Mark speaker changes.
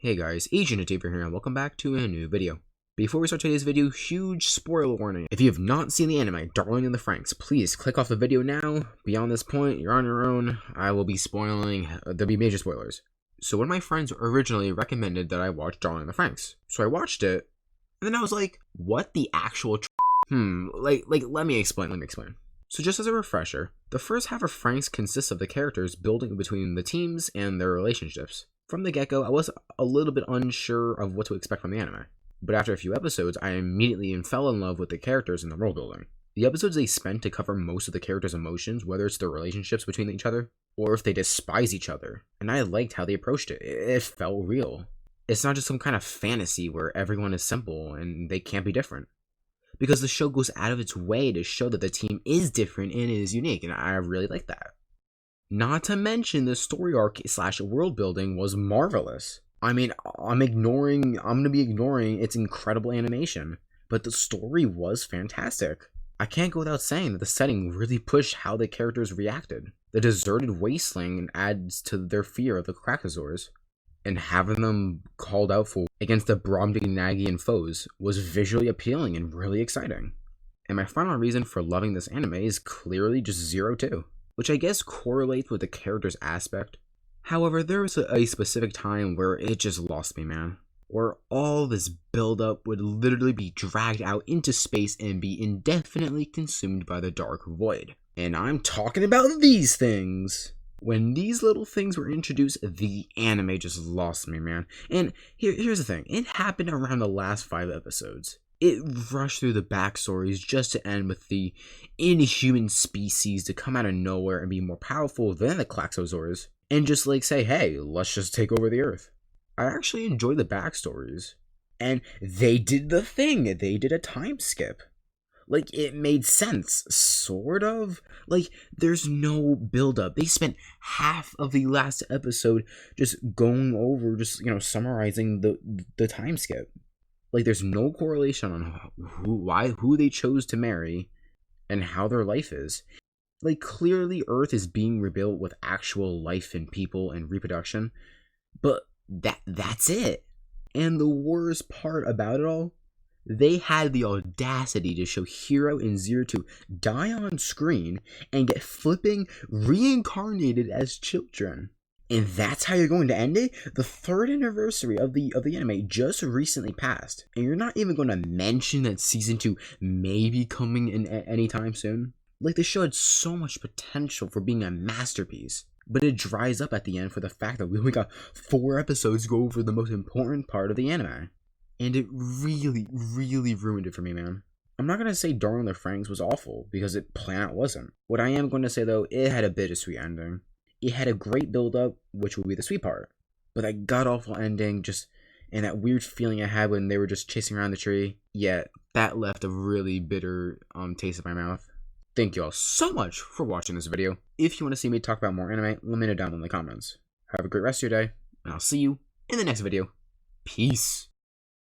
Speaker 1: Hey guys, Agent here and welcome back to a new video. Before we start today's video, huge spoiler warning. If you have not seen the anime, Darling in the Franxx, please click off the video now. Beyond this point, you're on your own. I will be spoiling, there'll be major spoilers. So one of my friends originally recommended that I watch Darling in the Franxx. So I watched it, and then I was like, what the actual let me explain. So just as a refresher, the first half of Franxx consists of the characters building between the teams and their relationships. From the get-go, I was a little bit unsure of what to expect from the anime, but after a few episodes, I immediately fell in love with the characters and the world building. The episodes they spent to cover most of the characters' emotions, whether it's their relationships between each other, or if they despise each other, and I liked how they approached it. It felt real. It's not just some kind of fantasy where everyone is simple and they can't be different. Because the show goes out of its way to show that the team is different and is unique, and I really like that. Not to mention the story arc / world building was marvelous. I mean, I'm gonna be ignoring its incredible animation, but the story was fantastic. I can't go without saying that the setting really pushed how the characters reacted. The deserted wasteland adds to their fear of the Krakasaurs, and having them called out for against the Brobdingnagian foes was visually appealing and really exciting. And my final reason for loving this anime is clearly just 0-2. Which I guess correlates with the character's aspect. However, there was a specific time where it just lost me, man. Where all this build-up would literally be dragged out into space and be indefinitely consumed by the dark void. And I'm talking about these things! When these little things were introduced, the anime just lost me, man. And here's the thing, it happened around the last 5 episodes. It rushed through the backstories just to end with the inhuman species to come out of nowhere and be more powerful than the Klaxosaurs, and just say, hey, let's just take over the Earth. I actually enjoy the backstories, and they did the thing. They did a time skip. It made sense, sort of. There's no build-up. They spent half of the last episode just going over, summarizing the time skip. There's no correlation on who they chose to marry and how their life is. Clearly Earth is being rebuilt with actual life and people and reproduction, but that's it. And the worst part about it all, they had the audacity to show Hiro and 0-2 die on screen and get flipping reincarnated as children. And that's how you're going to end it? The 3rd anniversary of the anime just recently passed, and you're not even going to mention that season 2 may be coming in anytime soon? The show had so much potential for being a masterpiece, but it dries up at the end for the fact that we only got 4 episodes to go over the most important part of the anime. And it really, really ruined it for me, man. I'm not going to say Darling in the Franxx was awful, because it plain out wasn't. What I am going to say, though, it had a bittersweet ending. It had a great build-up, which would be the sweet part. But that god-awful ending, and that weird feeling I had when they were just chasing around the tree, yeah, that left a really bitter taste in my mouth. Thank you all so much for watching this video. If you want to see me talk about more anime, let me know down in the comments. Have a great rest of your day, and I'll see you in the next video. Peace.